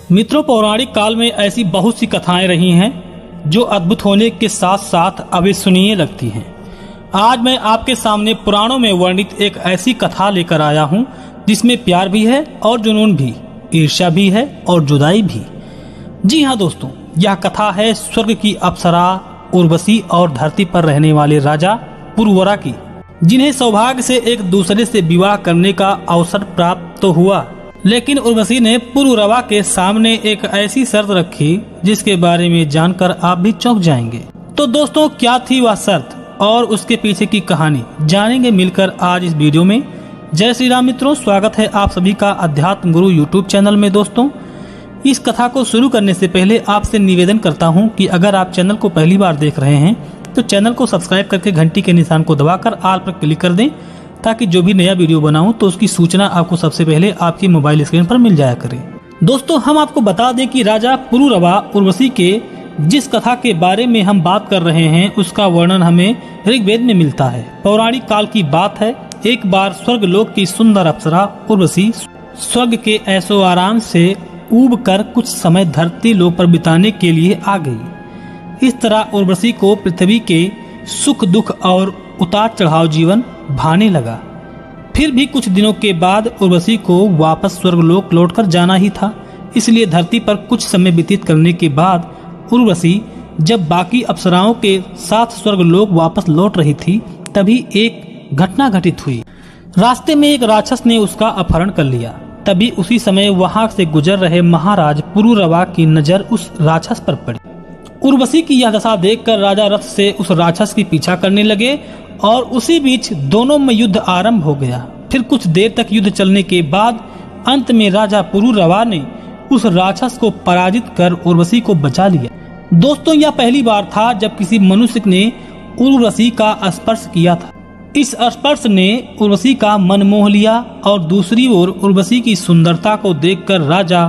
मित्रों, पौराणिक काल में ऐसी बहुत सी कथाएं रही हैं जो अद्भुत होने के साथ साथ अविश्वसनीय लगती हैं। आज मैं आपके सामने पुराणों में वर्णित एक ऐसी कथा लेकर आया हूं जिसमें प्यार भी है और जुनून भी, ईर्ष्या भी है और जुदाई भी। जी हाँ दोस्तों, यह कथा है स्वर्ग की अप्सरा उर्वशी और धरती पर रहने वाले राजा पुरुरवा की, जिन्हें सौभाग्य से एक दूसरे से विवाह करने का अवसर प्राप्त तो हुआ, लेकिन उर्वशी ने पुरुरवा के सामने एक ऐसी शर्त रखी जिसके बारे में जानकर आप भी चौंक जाएंगे। तो दोस्तों, क्या थी वह शर्त और उसके पीछे की कहानी जानेंगे मिलकर आज इस वीडियो में। जय श्री राम मित्रों, स्वागत है आप सभी का अध्यात्म गुरु यूट्यूब चैनल में। दोस्तों, इस कथा को शुरू करने से पहले आपसे निवेदन करता हूं कि अगर आप चैनल को पहली बार देख रहे हैं तो चैनल को सब्सक्राइब करके घंटी के निशान को दबाकर ऑल पर क्लिक कर दें, ताकि जो भी नया वीडियो बनाऊं तो उसकी सूचना आपको सबसे पहले आपकी मोबाइल स्क्रीन पर मिल जाया करे। दोस्तों, हम आपको बता दें कि राजा पुरुरवा उर्वशी के जिस कथा के बारे में हम बात कर रहे हैं उसका वर्णन हमें ऋग्वेद में मिलता है। पौराणिक काल की बात है। एक बार स्वर्ग लोक की सुंदर अप्सरा उर्वशी स्वर्ग के ऐशो आराम से ऊब कर कुछ समय धरती लोक पर बिताने के लिए आ गई। इस तरह उर्वशी को पृथ्वी के सुख दुख और उतार चढ़ाव जीवन भाने लगा। फिर भी कुछ दिनों के बाद उर्वशी को वापस स्वर्गलोक लौटकर जाना ही था, इसलिए धरती पर कुछ समय व्यतीत करने के बाद उर्वशी जब बाकी अप्सराओं के साथ स्वर्गलोक वापस लौट रही थी, तभी एक घटना घटित हुई। रास्ते में एक राक्षस ने उसका अपहरण कर लिया। तभी उसी समय वहां से गुजर रहे महाराज पुरुरवा की नजर उस राक्षस पर पड़ी। उर्वशी की यह दशा देखकर राजा रथ से उस राक्षस की पीछा करने लगे और उसी बीच दोनों में युद्ध आरंभ हो गया। फिर कुछ देर तक युद्ध चलने के बाद अंत में राजा पुरुरवा ने उस राक्षस को पराजित कर उर्वशी को बचा लिया। दोस्तों, यह पहली बार था जब किसी मनुष्य ने उर्वशी का स्पर्श किया था। इस स्पर्श ने उर्वशी का मन मोह लिया और दूसरी ओर उर्वशी की सुंदरता को देखकर राजा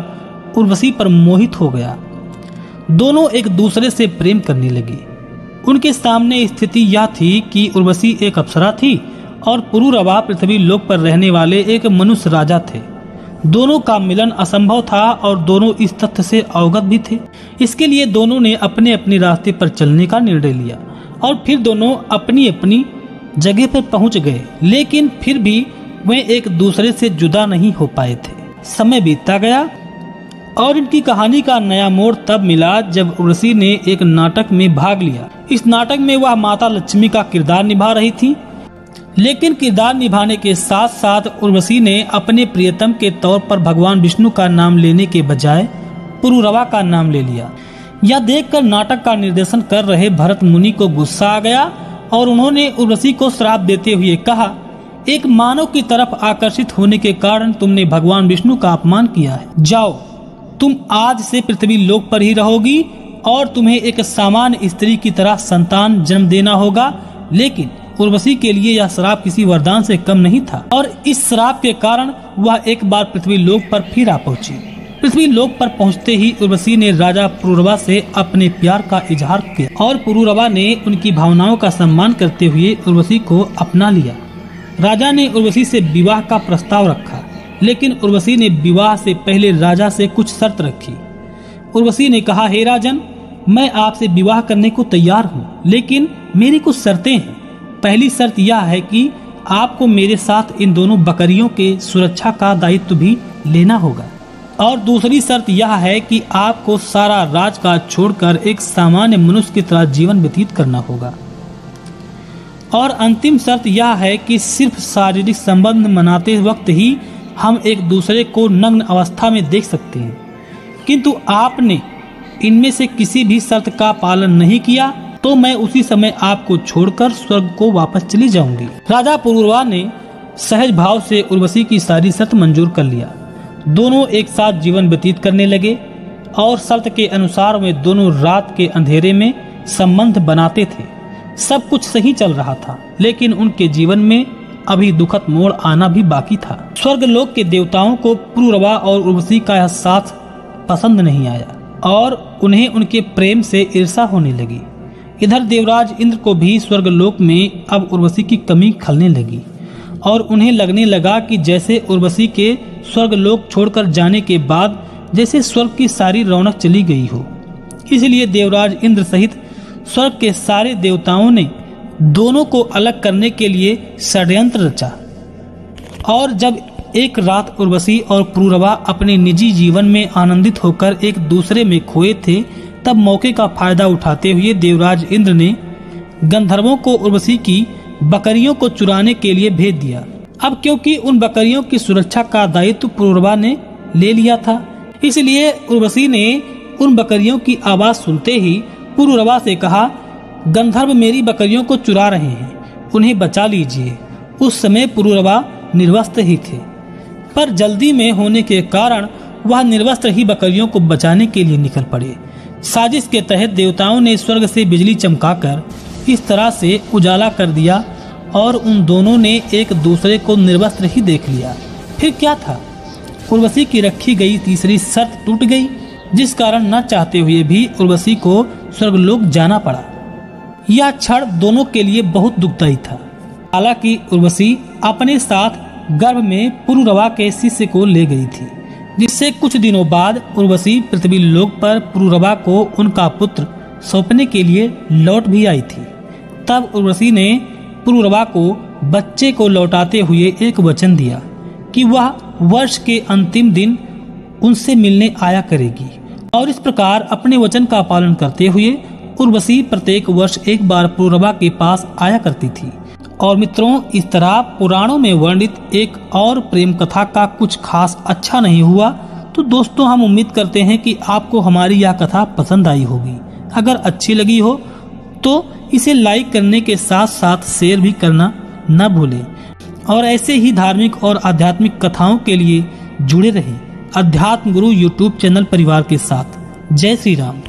उर्वशी पर मोहित हो गया। दोनों एक दूसरे से प्रेम करने लगे। उनके सामने स्थिति यह थी कि उर्वशी एक अप्सरा थी और पुरुरवा पृथ्वी लोक पर रहने वाले एक मनुष्य राजा थे। दोनों का मिलन असंभव था और दोनों इस तथ्य से अवगत भी थे। इसके लिए दोनों ने अपने अपने रास्ते पर चलने का निर्णय लिया और फिर दोनों अपनी अपनी जगह पर पहुंच गए, लेकिन फिर भी वे एक दूसरे से जुदा नहीं हो पाए थे। समय बीतता गया और इनकी कहानी का नया मोड़ तब मिला जब उर्वशी ने एक नाटक में भाग लिया। इस नाटक में वह माता लक्ष्मी का किरदार निभा रही थी, लेकिन किरदार निभाने के साथ साथ उर्वशी ने अपने प्रियतम के तौर पर भगवान विष्णु का नाम लेने के बजाय पुरुरवा का नाम ले लिया। यह देखकर नाटक का निर्देशन कर रहे भरत मुनि को गुस्सा आ गया और उन्होंने उर्वशी को श्राप देते हुए कहा, एक मानव की तरफ आकर्षित होने के कारण तुमने भगवान विष्णु का अपमान किया है। जाओ, तुम आज से पृथ्वी लोक पर ही रहोगी और तुम्हें एक सामान्य स्त्री की तरह संतान जन्म देना होगा। लेकिन उर्वशी के लिए यह श्राप किसी वरदान से कम नहीं था और इस श्राप के कारण वह एक बार पृथ्वी लोक पर फिर आ पहुंची। पृथ्वी लोक पर पहुंचते ही उर्वशी ने राजा पुरुरवा से अपने प्यार का इजहार किया और पुरुरवा ने उनकी भावनाओं का सम्मान करते हुए उर्वशी को अपना लिया। राजा ने उर्वशी से विवाह का प्रस्ताव रखा, लेकिन उर्वशी ने विवाह से पहले राजा से कुछ शर्त रखी। उर्वशी ने कहा, हे राजन, मैं आपसे विवाह करने को तैयार हूँ, लेकिन मेरी कुछ शर्तें हैं। पहली शर्त यह है कि आपको मेरे साथ इन दोनों बकरियों के सुरक्षा का दायित्व भी लेना होगा और दूसरी शर्त यह है कि आपको सारा राजकाज छोड़कर एक सामान्य मनुष्य की तरह जीवन व्यतीत करना होगा और अंतिम शर्त यह है कि सिर्फ शारीरिक संबंध मनाते वक्त ही हम एक दूसरे को नग्न अवस्था में देख सकते हैं। किंतु आपने इनमें से किसी भी शर्त का पालन नहीं किया तो मैं उसी समय आपको छोड़कर स्वर्ग को वापस चली जाऊंगी। राजा पुरुरवा ने सहज भाव से उर्वशी की सारी शर्त मंजूर कर लिया। दोनों एक साथ जीवन व्यतीत करने लगे और शर्त के अनुसार वे दोनों रात के अंधेरे में संबंध बनाते थे। सब कुछ सही चल रहा था, लेकिन उनके जीवन में अभी दुखद मोड़ आना भी बाकी था। स्वर्गलोक के देवताओं को पुरुरवा और उर्वशी का यह साथ पसंद नहीं आया और उन्हें उनके प्रेम से ईर्ष्या होने लगी। इधर देवराज इंद्र को भी स्वर्गलोक में अब उर्वशी की कमी खलने लगी और उन्हें लगने लगा कि जैसे उर्वशी के स्वर्गलोक छोड़कर जाने के बाद जैसे स्वर्ग की सारी रौनक चली गई हो। इसलिए देवराज इंद्र सहित स्वर्ग के सारे देवताओं ने दोनों को अलग करने के लिए षड्यंत्र रचा। और जब एक रात उर्वशी और पुरूरवा अपने निजी जीवन में आनंदित होकर एक दूसरे में खोए थे, तब मौके का फायदा उठाते हुए देवराज इंद्र ने गंधर्वों को उर्वशी की बकरियों को चुराने के लिए भेज दिया। अब क्योंकि उन बकरियों की सुरक्षा का दायित्व पुरूरवा ने ले लिया था, इसलिए उर्वशी ने उन बकरियों की आवाज सुनते ही पुरूरवा से कहा, गंधर्व मेरी बकरियों को चुरा रहे हैं, उन्हें बचा लीजिए। उस समय पुरूरवा निर्वस्त्र ही थे, पर जल्दी में होने के कारण वह निर्वस्त्र ही बकरियों को बचाने के लिए निकल पड़े। साजिश के तहत देवताओं ने स्वर्ग से बिजली चमकाकर इस तरह से उजाला कर दिया और उन दोनों ने एक दूसरे को निर्वस्त्र ही देख लिया। फिर क्या था, उर्वशी की रखी गई तीसरी शर्त टूट गई, जिस कारण न चाहते हुए भी उर्वशी को स्वर्गलोक जाना पड़ा। यह क्षण दोनों के लिए बहुत दुखदायी था। हालांकि उर्वशी अपने साथ गर्भ में पुरूरवा के शिष्य को ले गई थी, जिससे कुछ दिनों बाद उर्वशी पृथ्वी लोक पर पुरूरवा को उनका पुत्र सौंपने के लिए लौट भी आई थी। तब उर्वशी ने पुरूरवा को बच्चे को लौटाते हुए एक वचन दिया कि वह वर्ष के अंतिम दिन उनसे मिलने आया करेगी, और इस प्रकार अपने वचन का पालन करते हुए उर्वशी प्रत्येक वर्ष एक बार पुरूरवा के पास आया करती थी। और मित्रों, इस तरह पुराणों में वर्णित एक और प्रेम कथा का कुछ खास अच्छा नहीं हुआ, तो दोस्तों हम उम्मीद करते हैं कि आपको हमारी यह कथा पसंद आई होगी। अगर अच्छी लगी हो तो इसे लाइक करने के साथ साथ शेयर भी करना न भूलें, और ऐसे ही धार्मिक और आध्यात्मिक कथाओं के लिए जुड़े रहें अध्यात्म गुरु यूट्यूब चैनल परिवार के साथ। जय श्री राम।